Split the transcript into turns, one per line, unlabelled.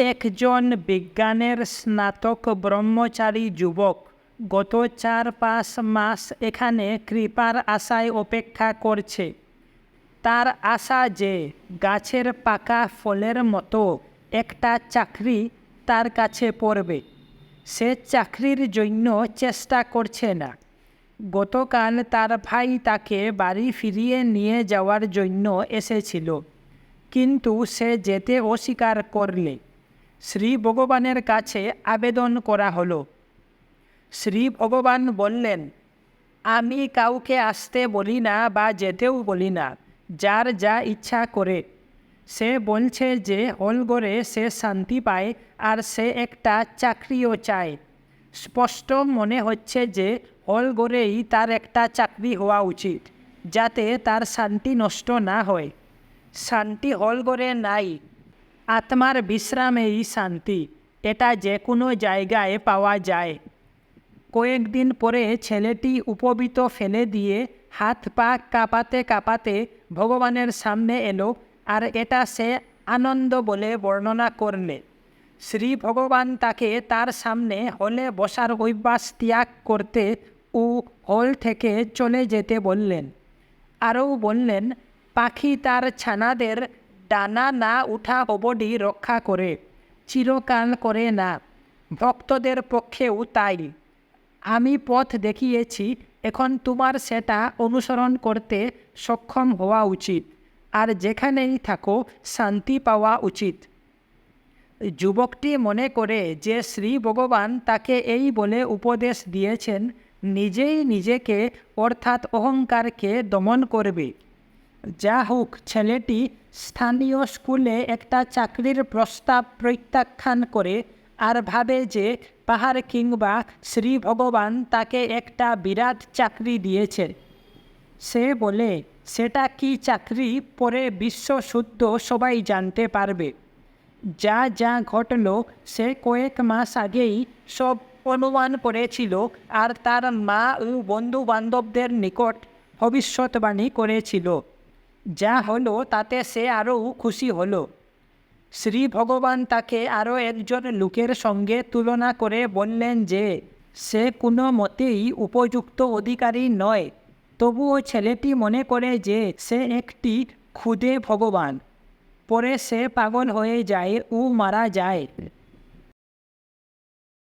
একজন বিজ্ঞানের স্নাতক ব্রহ্মচারী যুবক গত 4-5 মাস এখানে কৃপার আশায় অপেক্ষা করছে। তার আশা যে গাছের পাকা ফলের মতো একটা চাকরি তার কাছে পড়বে। সে চাকরির জন্য চেষ্টা করছে না। গতকাল তার ভাই তাকে বাড়ি ফিরিয়ে নিয়ে যাওয়ার জন্য এসেছিল, কিন্তু সে যেতে অস্বীকার করলে শ্রী ভগবানের কাছে আবেদন করা হলো। শ্রী ভগবান বললেন, আমি কাউকে আসতে বলি না বা যেতেও বলি না, যার যা ইচ্ছা করে। সে বলছে যে হলঘরে সে শান্তি পায় আর সে একটা চাকরিও চায়। স্পষ্ট মনে হচ্ছে যে হলঘরেই তার একটা চাকরি হওয়া উচিত, যাতে তার শান্তি নষ্ট না হয়। শান্তি হলঘরে নাই, আত্মার বিশ্রামেই শান্তি। এটা যে কোনো জায়গায় পাওয়া যায়। কয়েকদিন পরে ছেলেটি উপবীত ফেলে দিয়ে হাত পা কাঁপাতে কাঁপাতে ভগবানের সামনে এলো, আর এটা সে আনন্দ বলে বর্ণনা করলে। শ্রী ভগবান তাকে তার সামনে হলে বসার অভ্যাস ত্যাগ করতে ও হল থেকে চলে যেতে বললেন। আরও বললেন, পাখি তার ছানাদের ডানা না উঠা অবধি রক্ষা করে, চিরকাল করে না। ভক্তদের পক্ষেও তাই। আমি পথ দেখিয়েছি, এখন তোমার সেটা অনুসরণ করতে সক্ষম হওয়া উচিত, আর যেখানেই থাকো শান্তি পাওয়া উচিত। যুবকটি মনে করে যে শ্রী ভগবান তাকে এই বলে উপদেশ দিয়েছেন, নিজেই নিজেকে অর্থাৎ অহংকারকে দমন করবে। যা হোক, ছেলেটি স্থানীয় স্কুলে একটা চাকরির প্রস্তাব প্রত্যাখ্যান করে আর ভাবে যে পাহাড় কিংবা শ্রী ভগবান তাকে একটা বিরাট চাকরি দিয়েছে। সে বলে, সেটা কি চাকরি পরে বিশ্বশুদ্ধ সবাই জানতে পারবে। যা যা ঘটল সে কয়েক মাস আগেই সব অনুমান করেছিল, আর তার মা ও বন্ধু বান্ধবদের নিকট ভবিষ্যৎবাণী করেছিল। যা হলো তাতে সে আরও খুশি হলো। শ্রী ভগবান তাকে আরও একজন লোকের সঙ্গে তুলনা করে বললেন যে সে কোনো মতেই উপযুক্ত অধিকারী নয়। তবুও ছেলেটি মনে করে যে সে একটি ক্ষুদে ভগবান। পরে সে পাগল হয়ে যায় ও মারা যায়।